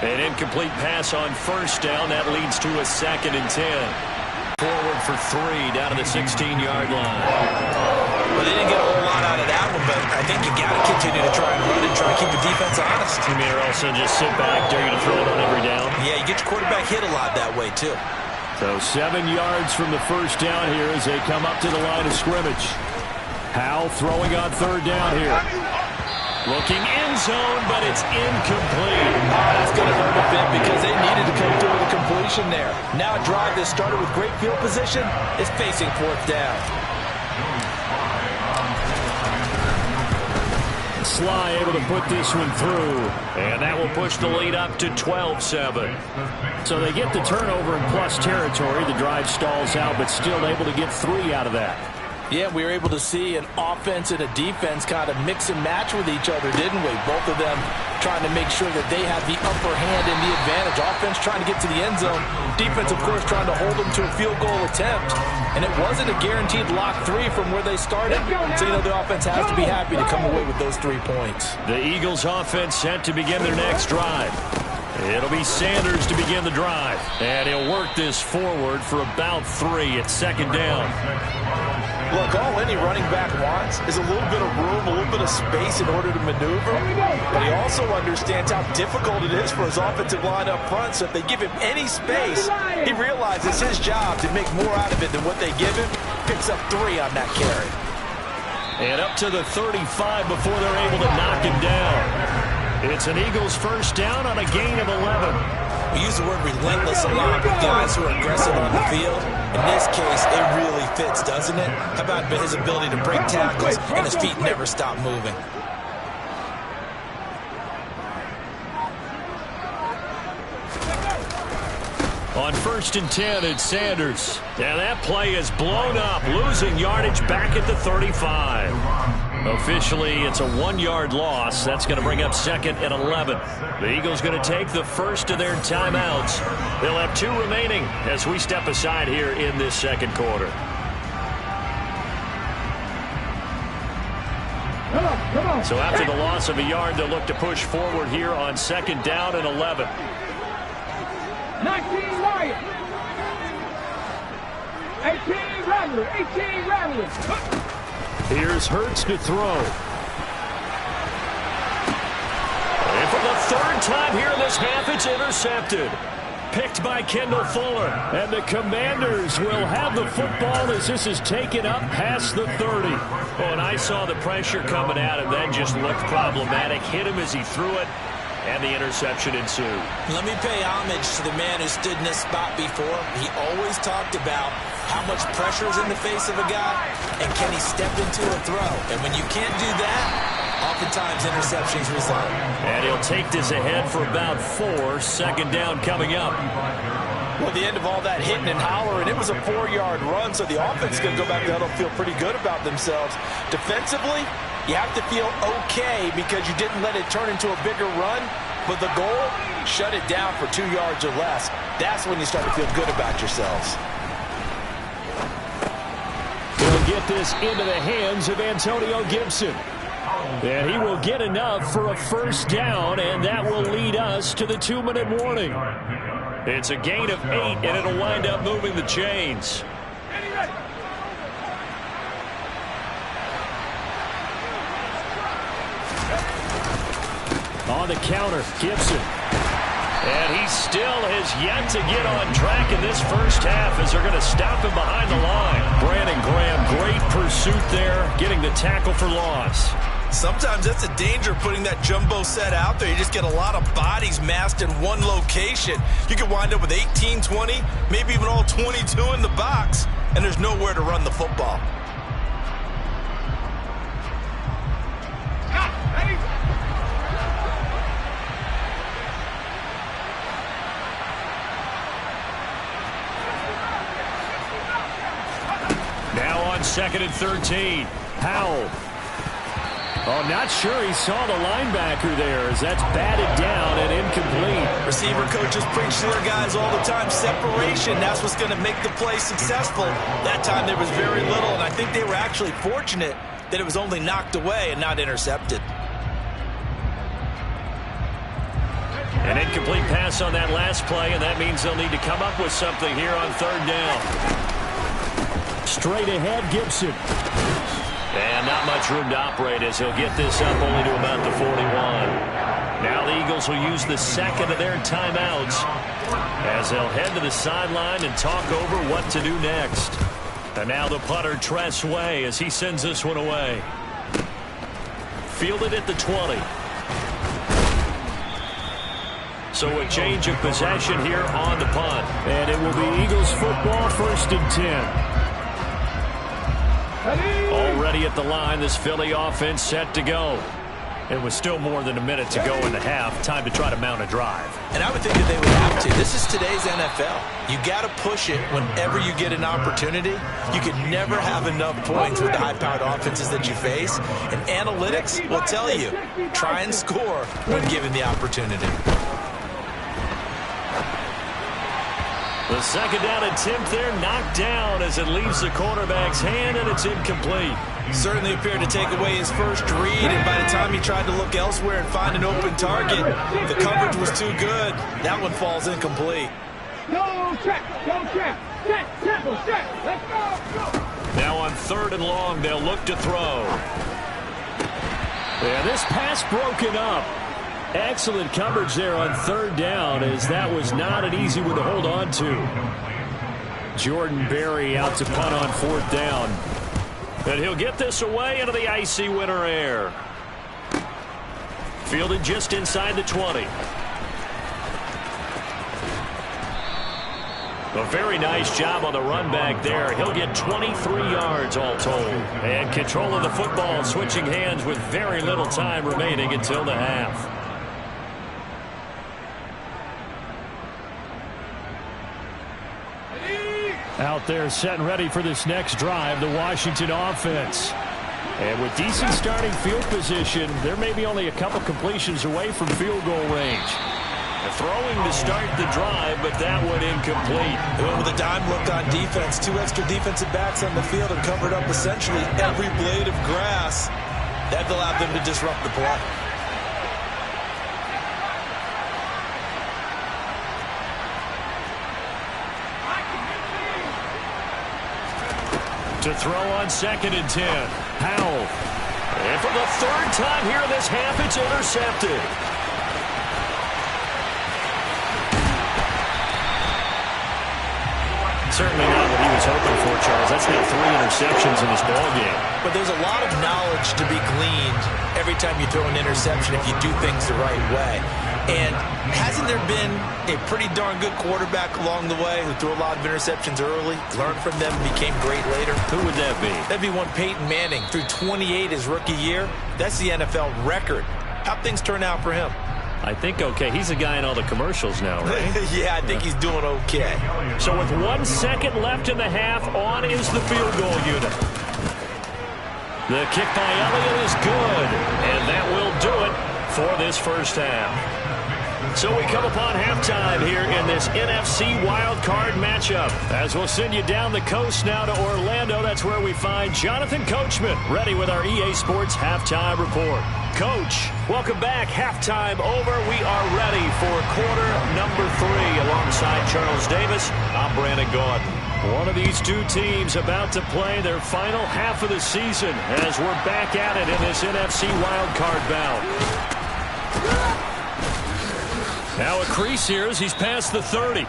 An incomplete pass on first down. That leads to a 2nd and 10. Forward for 3 down to the 16-yard line. Well, they didn't get a whole lot out of that one, but I think you got to continue to try and run and try to keep the defense honest. You mean also just sit back, dare you to throw it on every down? Yeah, you get your quarterback hit a lot that way, too. So 7 yards from the first down here as they come up to the line of scrimmage. Howell throwing on 3rd down here. Looking end zone, but it's incomplete. That's going to hurt a bit because they needed to come through with a completion there. Now a drive that started with great field position is facing 4th down. Sly able to put this one through, and that will push the lead up to 12-7. So they get the turnover in plus territory. The drive stalls out, but still able to get 3 out of that. Yeah, we were able to see an offense and a defense kind of mix and match with each other, didn't we? Both of them trying to make sure that they have the upper hand and the advantage. Offense trying to get to the end zone. Defense, of course, trying to hold them to a field goal attempt. And it wasn't a guaranteed lock 3 from where they started. So, the offense has to be happy to come away with those 3 points. The Eagles offense set to begin their next drive. It'll be Sanders to begin the drive. And he'll work this forward for about 3 at 2nd down. Look, all any running back wants is a little bit of room, a little bit of space in order to maneuver. But he also understands how difficult it is for his offensive line up front. So if they give him any space, he realizes it's his job to make more out of it than what they give him. Picks up 3 on that carry. And up to the 35 before they're able to knock him down. It's an Eagles first down on a gain of 11. We use the word relentless a lot with guys who are aggressive on the field. In this case, it really fits, doesn't it? How about his ability to break tackles and his feet never stop moving? On 1st and 10, it's Sanders. And that play is blown up, losing yardage back at the 35. Officially, it's a 1-yard loss. That's going to bring up 2nd and 11. The Eagles going to take the first of their timeouts. They'll have 2 remaining as we step aside here in this 2nd quarter. So after the loss of a yard, they'll look to push forward here on 2nd down and 11. 19 Lions. 18 Rattler. 18 Rattler. Here's Hurts to throw. And for the 3rd time here in this half, it's intercepted. Picked by Kendall Fuller. And the Commanders will have the football as this is taken up past the 30. Oh, and I saw the pressure coming at him. That just looked problematic. Hit him as he threw it. And the interception ensued. Let me pay homage to the man who stood in this spot before. He always talked about how much pressure is in the face of a guy, and can he step into a throw? And when you can't do that, oftentimes interceptions result. And he'll take this ahead for about 4. 2nd down coming up. Well, at the end of all that hitting and hollering, it was a 4-yard run, so the offense is going to go back to huddle, feel pretty good about themselves. Defensively, you have to feel okay because you didn't let it turn into a bigger run, but the goal, shut it down for 2 yards or less. That's when you start to feel good about yourselves. He'll get this into the hands of Antonio Gibson. And he will get enough for a first down, and that will lead us to the 2-minute warning. It's a gain of 8, and it'll wind up moving the chains. On the counter, Gibson. And he still has yet to get on track in this first half as they're going to stop him behind the line. Brandon Graham, great pursuit there, getting the tackle for loss. Sometimes that's a danger putting that jumbo set out there. You just get a lot of bodies massed in one location. You could wind up with 18, 20, maybe even all 22 in the box, and there's nowhere to run the football. Now on 2nd and 13, Howell. Oh, not sure he saw the linebacker there as that's batted down and incomplete. Receiver coaches preach to their guys all the time. Separation, that's what's going to make the play successful. That time there was very little, and I think they were actually fortunate that it was only knocked away and not intercepted. An incomplete pass on that last play, and that means they'll need to come up with something here on third down. Straight ahead, Gibson. And not much room to operate as he'll get this up only to about the 41. Now the Eagles will use the second of their timeouts as they'll head to the sideline and talk over what to do next. And now the punter, Tress Way, as he sends this one away. Fielded at the 20. So a change of possession here on the punt. And it will be Eagles football, 1st and 10. Already at the line, this Philly offense set to go. It was still more than a minute to go in the half. Time to try to mount a drive. And I would think that they would have to. This is today's NFL. You got to push it whenever you get an opportunity. You can never have enough points with the high-powered offenses that you face. And analytics will tell you, try and score when given the opportunity. The second down attempt there knocked down as it leaves the quarterback's hand, and it's incomplete. Certainly appeared to take away his first read, and by the time he tried to look elsewhere and find an open target, the coverage was too good. That one falls incomplete. Go check, tempo, check, let's go. Now on 3rd and long, they'll look to throw. Yeah, this pass broken up. Excellent coverage there on 3rd down, as that was not an easy one to hold on to. Jordan Berry out to punt on 4th down. And he'll get this away into the icy winter air. Fielded just inside the 20. A very nice job on the run back there. He'll get 23 yards all told. And control of the football switching hands with very little time remaining until the half. Out there set and ready for this next drive, the Washington offense. And with decent starting field position, there may be only a couple completions away from field goal range. Throwing to start the drive, but that one incomplete. They went with a dime look on defense. 2 extra defensive backs on the field and covered up essentially every blade of grass. That allowed them to disrupt the play. To throw on 2nd and 10. Howell. And for the 3rd time here in this half, it's intercepted. Certainly not what he was hoping for, Charles. That's now 3 interceptions in this ballgame. But there's a lot of knowledge to be gleaned every time you throw an interception if you do things the right way. And hasn't there been a pretty darn good quarterback along the way who threw a lot of interceptions early, learned from them, became great later? Who would that be? That'd be one Peyton Manning. Threw 28 his rookie year. That's the NFL record. How'd things turn out for him? I think okay. He's a guy in all the commercials now, right? Yeah, I think he's doing okay. So with 1 second left in the half, on is the field goal unit. The kick by Elliott is good, and that will do it for this first half. So we come upon halftime here in this NFC wildcard matchup. As we'll send you down the coast now to Orlando, that's where we find Jonathan Coachman, ready with our EA Sports Halftime Report. Coach, welcome back. Halftime over. We are ready for quarter number 3. Alongside Charles Davis, I'm Brandon Gordon. One of these two teams about to play their final half of the season as we're back at it in this NFC wildcard bout. Now a crease here as he's past the 30.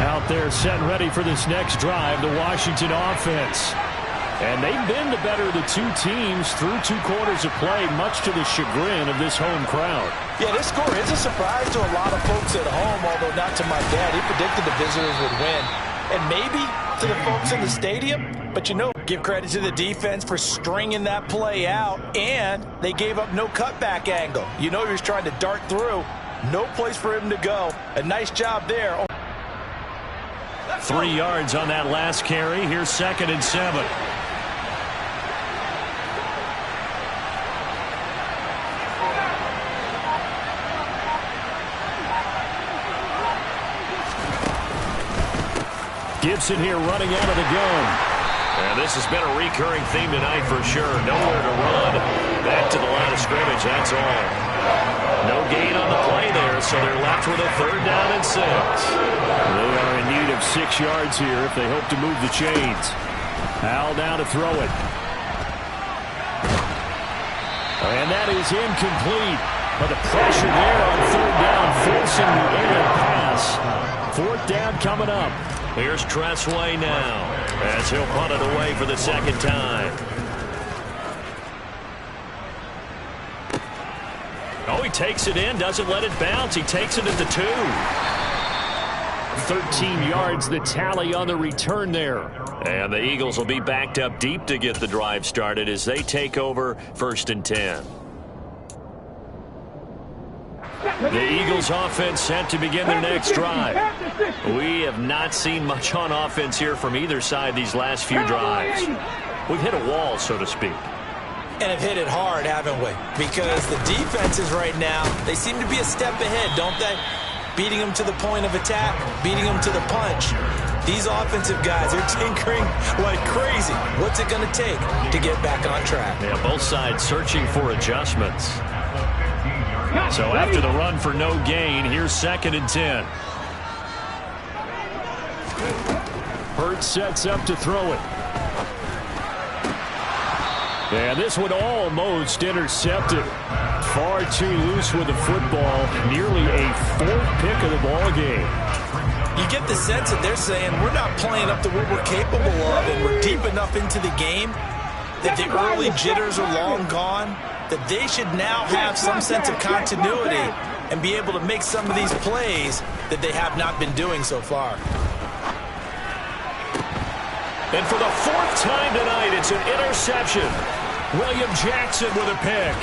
Out there set and ready for this next drive, the Washington offense. And they've been the better of the two teams through 2 quarters of play, much to the chagrin of this home crowd. Yeah, this score is a surprise to a lot of folks at home, although not to my dad. He predicted the visitors would win. And maybe to the folks in the stadium, but give credit to the defense for stringing that play out, and they gave up no cutback angle. He was trying to dart through. No place for him to go. A nice job there. 3 yards on that last carry. Here's 2nd and 7. Gibson here running out of the gun. And this has been a recurring theme tonight for sure. Nowhere to run. Back to the line of scrimmage, that's all. No gain on the play there, so they're left with a 3rd down and 6. They are in need of 6 yards here if they hope to move the chains. Al now to throw it. And that is incomplete. But the pressure there on 3rd down, forcing the errant pass. 4th down coming up. Here's Tressway now, as he'll punt it away for the 2nd time. Oh, he takes it in, doesn't let it bounce. He takes it at the 2. 13 yards, the tally on the return there. And the Eagles will be backed up deep to get the drive started as they take over 1st and 10. The Eagles offense set to begin their next drive. We have not seen much on offense here from either side these last few drives. We've hit a wall, so to speak. And have hit it hard, haven't we? Because the defenses right now, they seem to be a step ahead, don't they? Beating them to the point of attack, beating them to the punch. These offensive guys are tinkering like crazy. What's it going to take to get back on track? Yeah, both sides searching for adjustments. So after the run for no gain, here's 2nd and 10. Hurts sets up to throw it. And this one almost intercepted. Far too loose with the football. Nearly a 4th pick of the ball game. You get the sense that they're saying we're not playing up to what we're capable of, and we're deep enough into the game that the early jitters are long gone, that they should now have some sense of continuity and be able to make some of these plays that they have not been doing so far. And for the 4th time tonight, it's an interception. William Jackson with a pick.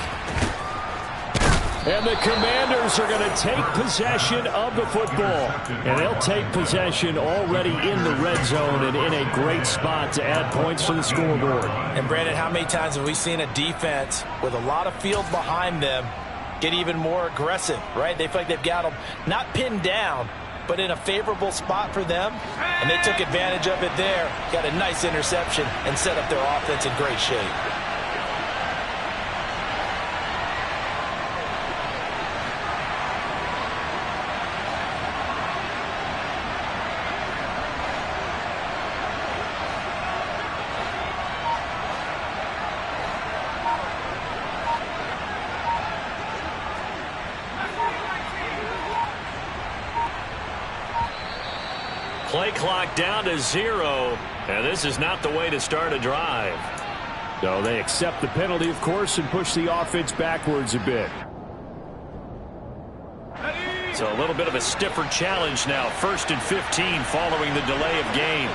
And the Commanders are going to take possession of the football. And they'll take possession already in the red zone and in a great spot to add points to the scoreboard. And Brandon, how many times have we seen a defense with a lot of field behind them get even more aggressive, right? They feel like they've got them not pinned down, but in a favorable spot for them. And they took advantage of it there. Got a nice interception and set up their offense in great shape. Play clock down to 0, and this is not the way to start a drive. So they accept the penalty, of course, and push the offense backwards a bit. So a little bit of a stiffer challenge now. 1st and 15 following the delay of game.